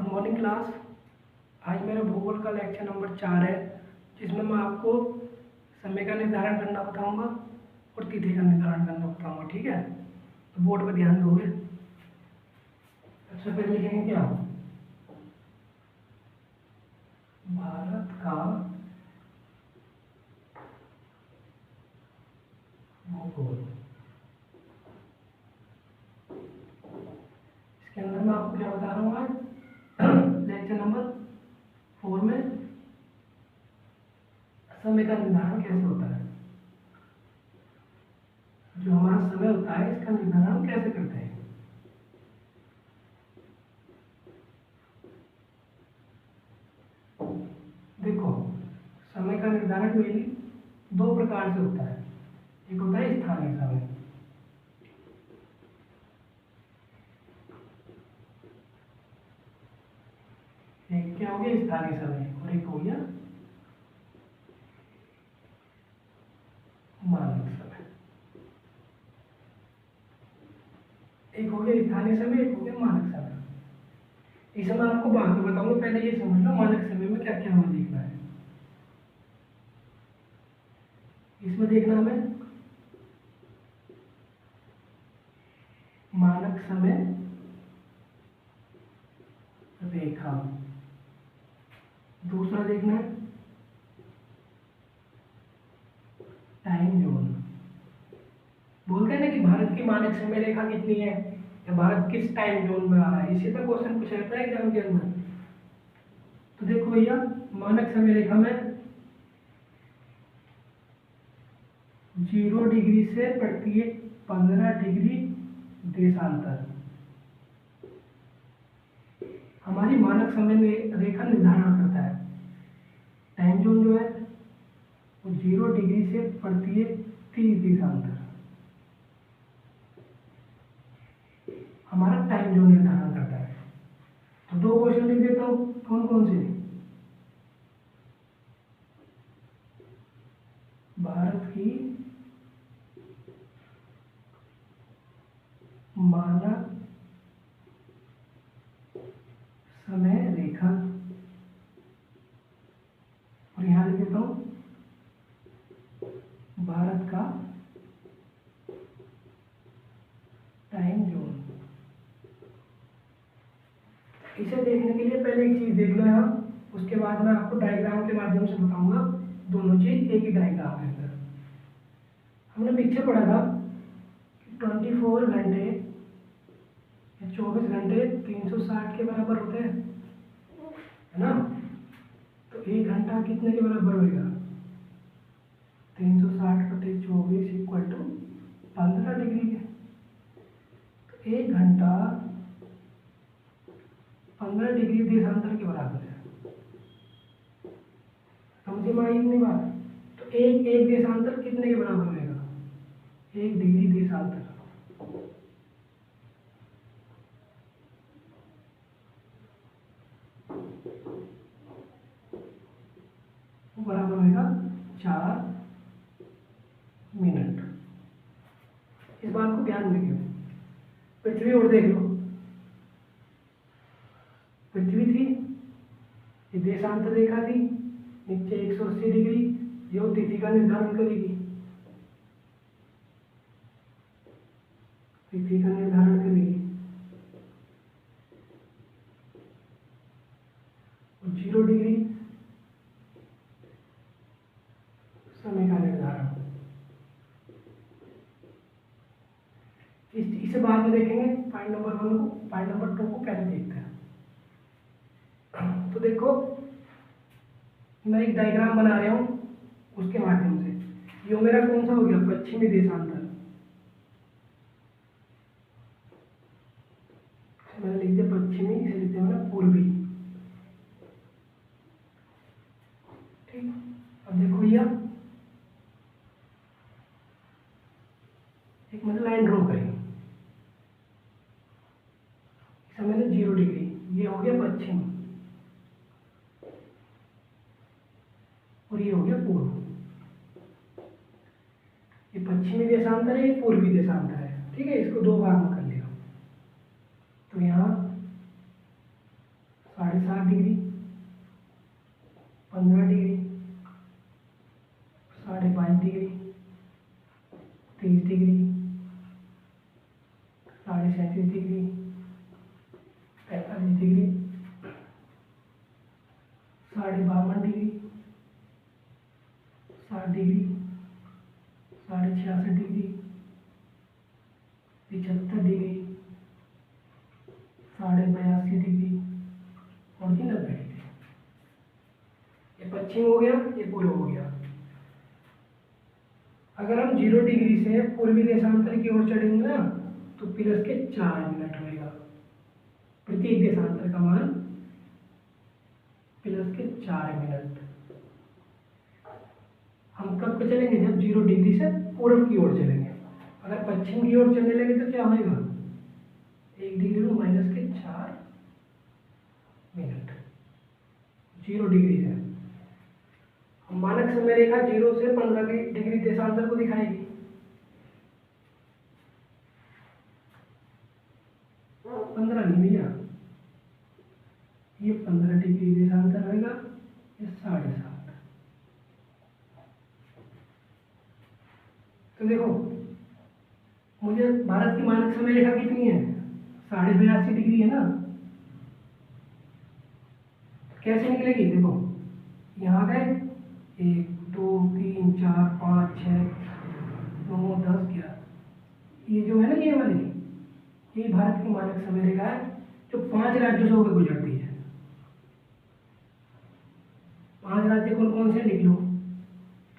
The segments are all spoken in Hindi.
Good morning class. आज मेरा भूगोल का लेक्चर नंबर 4 है, जिसमें मैं आपको समय का निर्धारण करना बताऊंगा और तिथि का निर्धारण करना बताऊंगा। ठीक है, तो बोर्ड पर ध्यान दोगे। सबसे पहले लिखेंगे क्या, भारत का भूगोल। इसके अंदर मैं आपको क्या बता रहा हूँ आज लेक्चर नंबर 4 में समय का निर्धारण कैसे होता है। जो हमारा समय होता है इसका निर्धारण हम कैसे करते हैं। देखो, समय का निर्धारण मेनली दो प्रकार से होता है। एक होता है स्थानीय समय, एक क्या हो गया स्थानीय समय, और एक हो गया मानक समय। एक हो गया स्थानीय समय, एक हो गया मानक समय। इसे मैं आपको बाद में बताऊंगा, पहले ये समझ लो मानक समय में क्या क्या हमें देखना है। इसमें देखना हमें मानक समय रेखा। दूसरा देखना है टाइम जोन। बोलते हैं ना कि भारत की मानक समय रेखा कितनी है, या भारत किस टाइम जोन में आ रहा है। इसी पर क्वेश्चन पूछा जाता है एग्जाम के अंदर। तो देखो भैया, मानक समय रेखा में 0 डिग्री से प्रत्येक 15 डिग्री देशांतर हमारी मानक समय रेखा निर्धारण करता है। टाइम जोन जो है वो 0 डिग्री से प्रत्येक 30 देशांतर हमारा टाइम जोन निर्धारण करता है। तो दो क्वेश्चन लिख देता हूँ, कौन कौन से। भारत की मानक समय रेखा, और यहां लिख देता हूं भारत का टाइम जोन। इसे देखने के लिए पहले एक चीज देख लो यहाँ, उसके बाद मैं आपको डायग्राम के माध्यम से बताऊंगा। दोनों चीज एक ही डायग्राम के अंदर। हमने पीछे पढ़ा था कि 24 घंटे या 24 घंटे 360 के बराबर होते हैं, है ना। तो 1 घंटा कितने के बराबर होगा, 360/24 इक्वल टू 15 डिग्री के। तो 1 घंटा 15 डिग्री देशांतर के बराबर है। समझे माई इतनी बात। तो एक देशांतर कितने के बराबर होगा, 1 डिग्री देशांतर। वो बराबर होगा 4 मिनट। इस बात को ध्यान रखिए। पृथ्वी और देख लो, पृथ्वी थी, ये देशांतर रेखा थी, नीचे 180 डिग्री, ये तिथि का निर्धारण करेगी। तिथि का निर्धारण करेगी। और 0 डिग्री समय का निर्धारण। इसे बाद में देखेंगे पॉइंट नंबर 1 को। पॉइंट नंबर 2 को पहले देखते हैं। तो देखो, मैं एक डायग्राम बना रहा हूं उसके माध्यम से। ये मेरा कौन सा हो गया, पश्चिमी देशांतर। मैंने लिख दिया पश्चिमी, इसे लिखते हैं पूर्वी। ठीक, अब देखो भैया, एक मैंने लाइन ड्रॉ करी। इसे मैंने 0 डिग्री, ये हो गया पश्चिम और ये हो गया पूर्व। ये पश्चिमी देशांतर है, ये पूर्वी देशांतर है। ठीक है, इसको दो भाग में कर लिया। तो यहाँ 7.5 degree, 15 degree, 5.5 degree, 30 degree, 37.5 degree, 45 degree, 52 degree, 60 degree, 66.5 degree, 75 degree, 82.5 degree और 90 डिग्री। ये पश्चिम हो गया, ये पूर्व हो गया। अगर हम 0 डिग्री से पूर्वी देशांतर की ओर चढ़ेंगे ना तो प्लस के 4 मिनट होएगा। प्रत्येक देशांतर का मान प्लस के 4 मिनट। हम कब को चलेंगे? जब 0 डिग्री से पूर्व की ओर चलेंगे। अगर पश्चिम की ओर चलने लगे तो क्या होएगा? 1 डिग्री में माइनस के 4 मिनट 0 डिग्री से। मानक समय रेखा 0 से 15 डिग्री देशांतर को दिखाएगी। 15 नहीं भैया, ये 15 डिग्री देशांतर होगा, ये 7.5। तो देखो मुझे भारत की मानक समय रेखा कितनी है? 82.5 डिग्री है ना। कैसे निकलेगी? देखो यहाँ गए 1 2 3 4 5 6 9 10 11, ये जो है ना ये वाली, ये भारत की मानक समय रेखा है जो 5 राज्यों से होकर गुजरती है। 5 राज्य कौन कौन से लिख लो।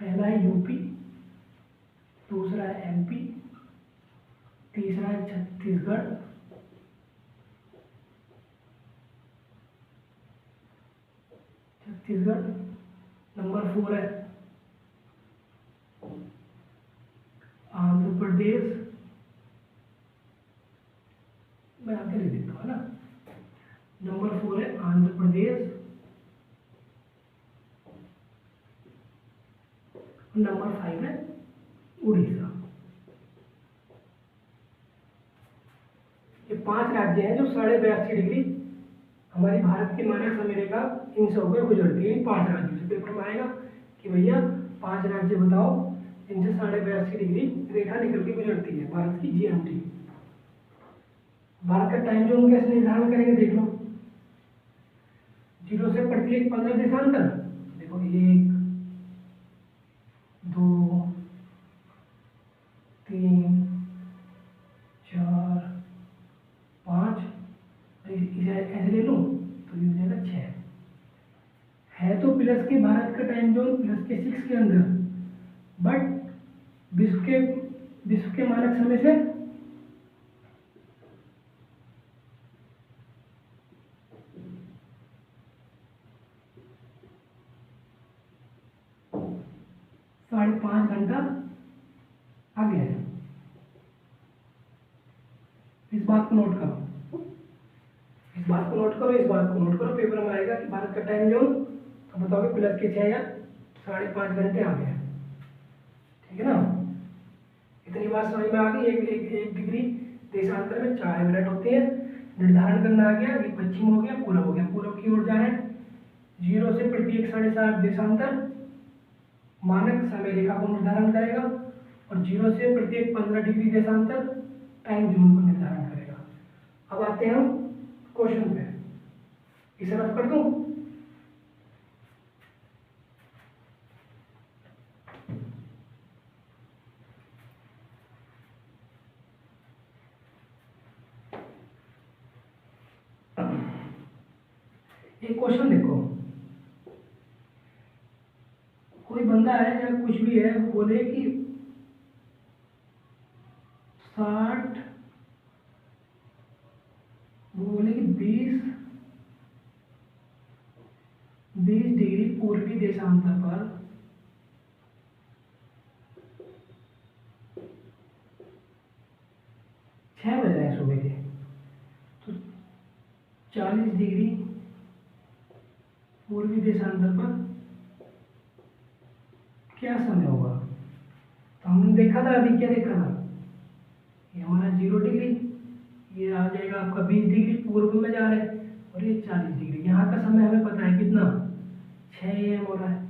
पहला है यूपी, दूसरा है एमपी, तीसरा है छत्तीसगढ़, नंबर 4 है आंध्र प्रदेश, मैं आगे लिख देता हूँ ना। नंबर 4 है आंध्र प्रदेश, नंबर 5 है उड़ीसा। ये 5 राज्य हैं जो 82.5 डिग्री हमारी भारत की मानक समय रेखा इनसे होकर गुजरती है। 5 राज्यों से पेपर में आएगा कि भैया 5 राज्य बताओ जिनसे 82.5 डिग्री रेखा निकल के गुजरती है भारत की जीएमटी। भारत का टाइम जोन कैसे निर्धारण करेंगे देख लो। 0 से प्रत्येक 15 देशांतर, देखो 1 2 3 4 5, इसे ऐसे ले लो तो ये हो जाएगा 6 है। तो प्लस के भारत का टाइम जोन प्लस के 6 के अंदर, बट विश्व के मानक समय से साढ़े 5 घंटा आगे है। इस बात को नोट करो, इस बात को नोट करो। पेपर में आएगा कि भारत का टाइम जोन, तो बताओगे प्लस के 6 या 5.5 घंटे आगे है। ठीक है ना? इतनी बात समझ में आ गई। एक डिग्री देशांतर में 4 मिनट होते हैं। निर्धारण करना आ गया, ये पश्चिम हो गया, पूर्व हो गया। पूर्व की ओर जा रहे हैं। 0 से प्रत्येक 7.5 देशांतर मानक समय रेखा को निर्धारण करेगा और 0 से प्रत्येक 15 डिग्री देशांतर टाइम जोन को निर्धारण करेगा। अब आते हैं हम क्वेश्चन पे। इसे रफ कर दूं? एक क्वेश्चन देखो, कोई बंदा है या कुछ भी है, बोले कि 60, बोले कि 20 डिग्री पूर्वी देशांतर पर छः बज रहे हैं सुबह के, तो 40 डिग्री पूर्वी देशांतर पर क्या समय होगा? तो हमने देखा था, अभी क्या देखा था, ये हमारा 0 डिग्री, ये आ जाएगा आपका 20 डिग्री पूर्व में जा रहे हैं और ये 40 डिग्री। यहाँ का समय हमें पता है कितना, 6 AM हो रहा है।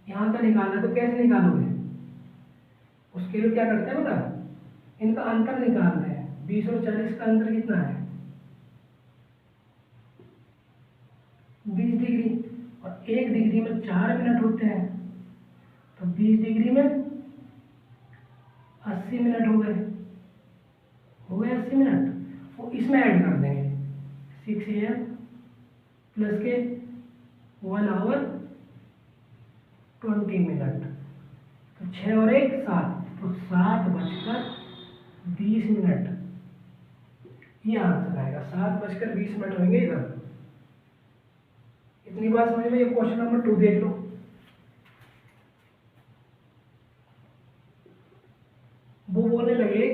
यहाँ का निकालना है तो कैसे निकालोगे, उसके लिए क्या करते हैं पता, इनका अंतर निकालते हैं। 20 और 40 का अंतर कितना है, 20 डिग्री। और 1 डिग्री में 4 मिनट होते हैं, तो 20 डिग्री में 80 मिनट हो गए 80 मिनट। वो इसमें ऐड कर देंगे 6 AM प्लस के 1 आवर 20 मिनट, तो 6 और 1 7, तो 7:20। ये आंसर आएगा, 7:20 होंगे इधर। इतनी बात समझ में। ये क्वेश्चन नंबर 2 देख लो। वो बोलने लगे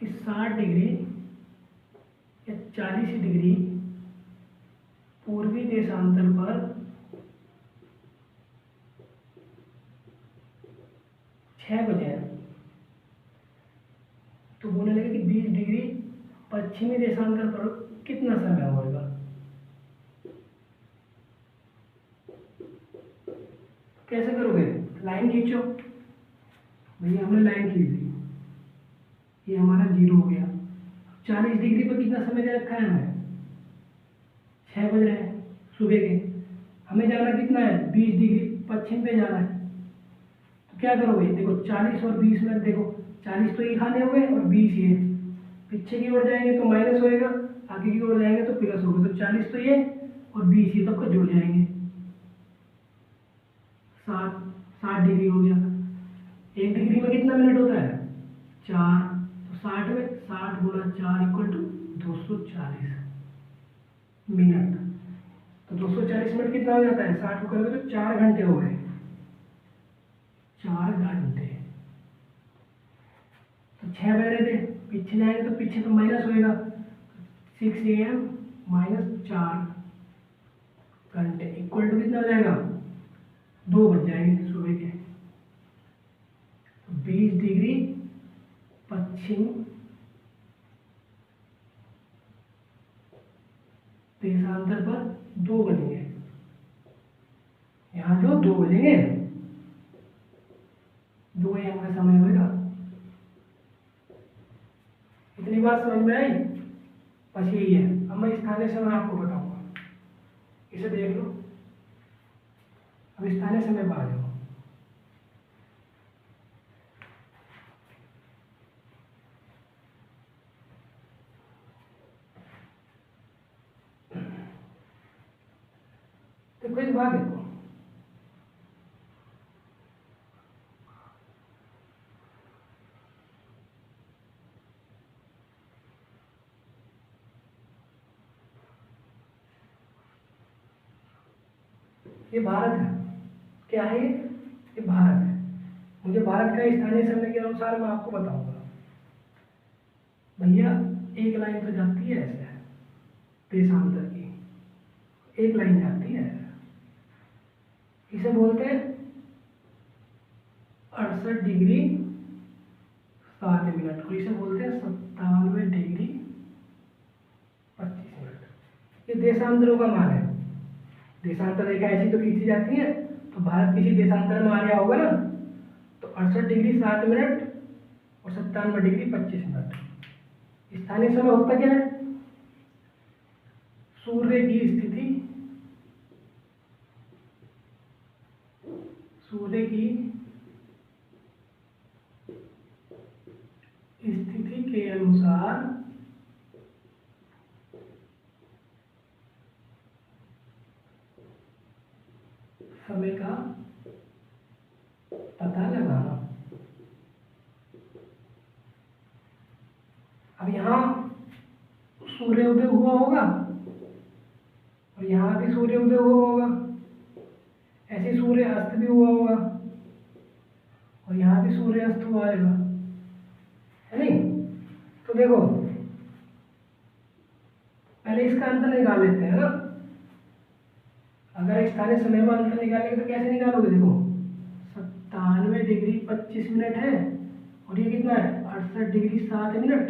कि 60 डिग्री या 40 डिग्री पूर्वी देशांतर पर 6 बजे है। तो बोलने लगे कि 20 डिग्री पश्चिमी देशांतर पर कितना समय होगा। कैसे करोगे, लाइन खींचो। भैया हमने लाइन खींच दी, ये हमारा 0 हो गया। 40 डिग्री पर कितना समय दे रखा है हमें, 6 बज रहे हैं सुबह के। हमें जाना कितना है, 20 डिग्री पश्चिम पे जाना है। तो क्या करोगे, देखो 40 और 20 में, देखो 40 तो ये खाने हो गए और 20 ये। पीछे की ओर जाएंगे तो माइनस होएगा, आगे की ओर जाएंगे तो प्लस होगा। तो 40 तो ये और 20 ये तब जुड़ जाएंगे, 60 डिग्री हो गया। 1 डिग्री में कितना मिनट होता है, 4। तो 60 में 60 गुणा 4 इक्वल टू 240 मिनट। तो 240 मिनट कितना हो जाता है, 60 को करोगे तो 4 घंटे हो गए, 4 घंटे। तो 6 बज रहे थे, पीछे जाएंगे तो पीछे तो माइनस होएगा, 6 AM माइनस 4 घंटे इक्वल टू कितना हो जाएगा, 2 बज जाएंगे सुबह के। 20 डिग्री पश्चिम देशांतर पर 2 बजेंगे। यहाँ जो 2 बजेंगे, 2 AM का समय होगा। इतनी बात समझ में आई, बस यही है। अब मैं स्थानीय समय आपको बताऊंगा, इसे देख लो। अब स्थानीय समय पर आ जाओ। देखो इस बात देखो, ये भारत है। क्या है ये भारत है। मुझे भारत का स्थानीय समय के अनुसार मैं आपको बताऊंगा। भैया एक लाइन तो जाती है ऐसे देशांतर की, एक लाइन जाती है, इसे बोलते हैं 68 डिग्री 7 मिनट को, इसे बोलते हैं 97 डिग्री 25 मिनट। ये देशांतरों का मान है। देशांतर रेखा ऐसी तो खींची जाती है, तो भारत किसी देशांतर में आ गया होगा ना, तो 68 डिग्री 7 मिनट और 97 डिग्री 25 मिनट। स्थानीय समय होता क्या है, सूर्य की स्थिति, सूर्य की स्थिति के अनुसार समय का पता लगाना। अब यहाँ सूर्योदय हुआ होगा और यहाँ भी सूर्योदय हुआ होगा, ऐसे सूर्य अस्त भी हुआ होगा और यहाँ भी सूर्य अस्त हुआ होगा, है नहीं। तो देखो पहले इसका अंतर निकाल लेते हैं ना। अगर स्थानीय समय में अंतर निकालेंगे तो कैसे निकालोगे, देखो 97 डिग्री 25 मिनट है और ये कितना है 68 डिग्री 7 मिनट।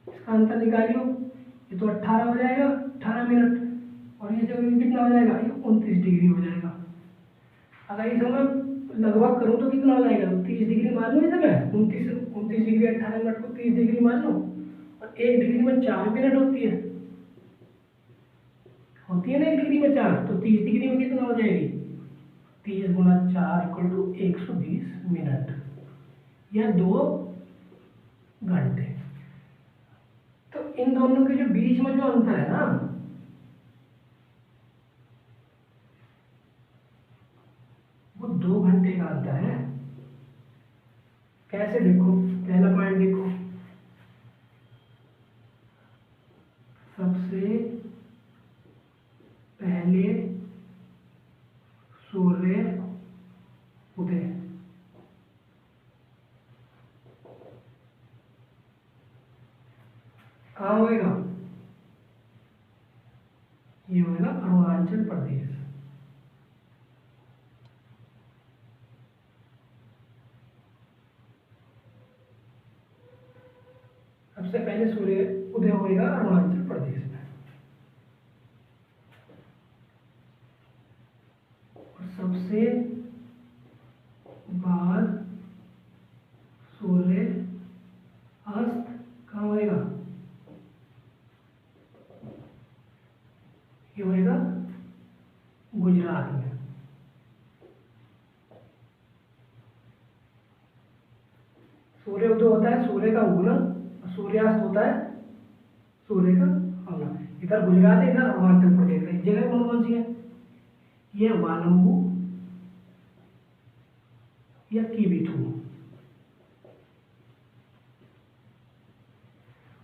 इसका अंतर निकालियो, ये तो 18 हो जाएगा, 18 मिनट, और ये जगह कितना हो जाएगा, ये 29 डिग्री हो जाएगा। अगर इसे मैं लगभग करूँ तो कितना हो जाएगा, 30 डिग्री मान लो इसे मैं, 29 डिग्री 18 मिनट को 30 डिग्री मान लो, और 1 डिग्री में 4 मिनट होती है ना, 1 डिग्री में 4, तो 30 डिग्री में कितना हो जाएगी, 30 गुना 4 इक्वल टू 120 मिनट या 2 घंटे। तो इन दोनों के जो बीच में जो अंतर है ना, वो 2 घंटे का अंतर है। कैसे देखो, पहला पॉइंट देखो, सबसे पहले सूर्य उदय, कहाँ होएगा, ये होएगा अरुणाचल प्रदेश। सबसे पहले सूर्य उदय होएगा अरुणाचल प्रदेश में, और सबसे बाद सूर्य अस्त कहाँ होएगा, ये होएगा गुजरात में। सूर्य उदय होता है सूर्य का उगना, सूर्यास्त होता है सूर्य का अवना। इधर गुजरात है, इधर अरुणाचल प्रदेश है। जगह कौन कौन सी है, ये वालंबू या कीबीथू,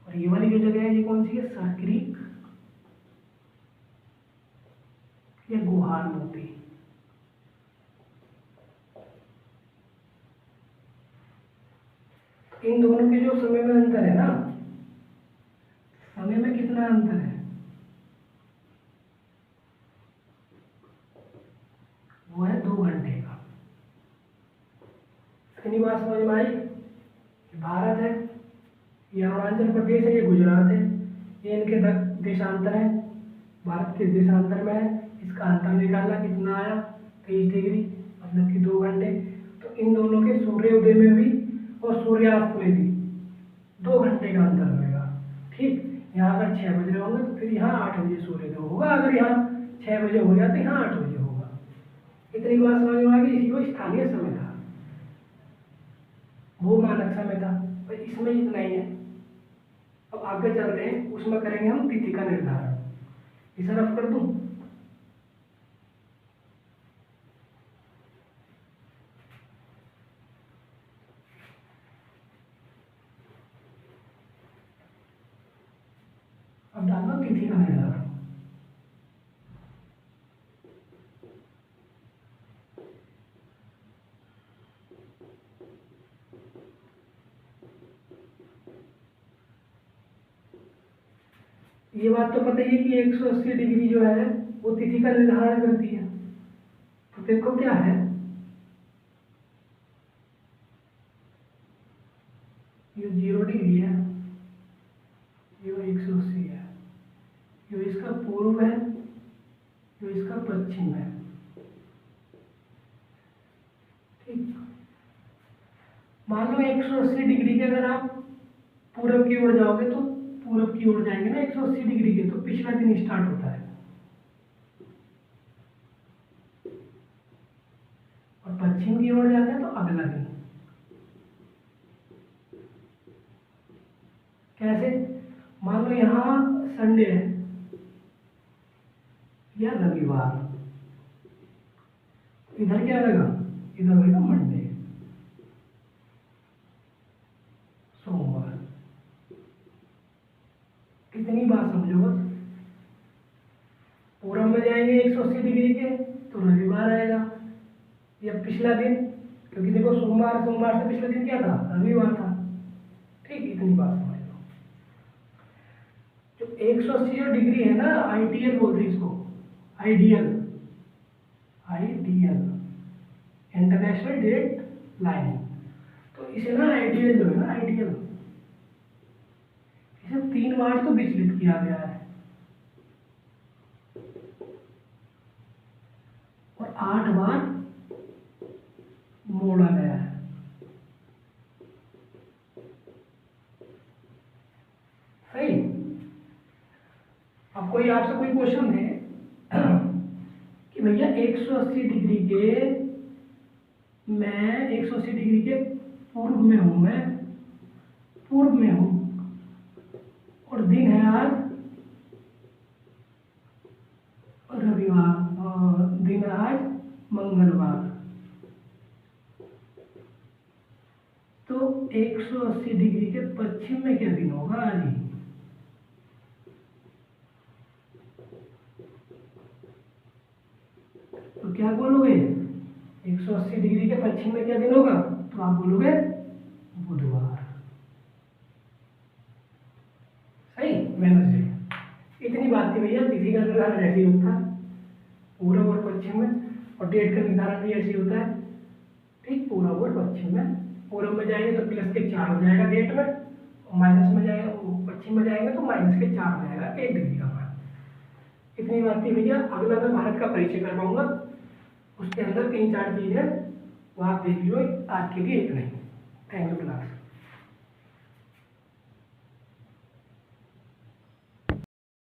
और ये वाली जो जगह है ये कौन सी है, सरक्रीक या गुहारमती। इन दोनों के जो समय में अंतर है ना, समय में कितना अंतर है, वो है 2 घंटे का। इतनी बात समझ में आई। भारत है, ये अरुणाचल प्रदेश है, ये गुजरात है, ये इनके देशांतर है, भारत के देशांतर में है। इसका अंतर निकालना कितना आया, 23 डिग्री, मतलब कि 2 घंटे। तो इन दोनों के सूर्योदय में भी और सूर्यास्त में भी 2 घंटे का अंतर होगा। ठीक, यहाँ अगर 6 बज रहे होंगे तो फिर यहाँ 8 बजे सूर्योदय होगा, अगर यहाँ 6 बजे हो गया तो यहाँ 8 बजे होगा। इतनी बात समझ में आ गई। इसी को स्थानीय समय था, वो मानक समय था, पर इसमें इतना ही है। अब आगे चल रहे हैं, उसमें करेंगे हम तिथि का निर्धारण। इसे रफ कर दूं, अब डालना तिथि का निर्धारण। ये बात तो पता ही है कि 180 डिग्री जो है वो तिथि का निर्धारण करती है। तो देखो क्या है, ये 0 डिग्री है, ये 180 है, ये इसका पूर्व है, ये इसका पश्चिम है। ठीक, मान लो 180 डिग्री के अगर आप पूरब की ओर जाओगे तो पूरब की ओर जाएंगे ना 180 डिग्री के, तो पिछला दिन स्टार्ट होता है, और पश्चिम की ओर जाते हैं तो अगला दिन। कैसे, मान लो यहाँ संडे है या रविवार, इधर क्या लगा, इधर होगा मंडे, सोमवार। कितनी बात समझो बस। पूरब में जाएंगे 180 डिग्री के तो रविवार आएगा, या पिछला दिन, क्योंकि देखो सोमवार से पिछला दिन क्या था, रविवार था। ठीक, इतनी बात समझ लो। जो 180 डिग्री है ना, आइडियल बोलते हैं इसको, आइडियल इंटरनेशनल डेट लाइन। तो इसे ना आइडियल जो है ना, आइडियल, इसे सिर्फ 3 बार तो विचलित किया गया है और 8 बार मोड़ा गया है। सही। अब कोई आपसे कोई क्वेश्चन है कि भैया 180 डिग्री के, मैं 180 डिग्री के पूर्व में हूं, मैं पूर्व में हूं और दिन है आज रविवार और दिन है आज मंगलवार, तो 180 डिग्री के पश्चिम में क्या दिन होगा आज ही? तो क्या बोलोगे? 180 डिग्री के पश्चिम में क्या दिन होगा? तो आप बोलोगे बुधवार। सही, वेडनेसडे। इतनी बात थी भैया। तिथि का निर्धारण ऐसे ही होता है, पूर्व और पश्चिम में, और डेट का निर्धारण भी ऐसे ही होता है। ठीक, पूर्व और पश्चिम में, पूर्व में जाएंगे तो प्लस के 4 हो जाएगा डेट में, और माइनस में जाएगा, पश्चिम में जाएंगे तो माइनस के 4 हो जाएगा 1 डिग्री का मान। इतनी बात थी भैया। अगला मैं भारत का परिचय कर पाऊंगा, उसके अंदर 3-4 चीजें वो आप देख लो, आज के लिए इतना ही। Thank you class.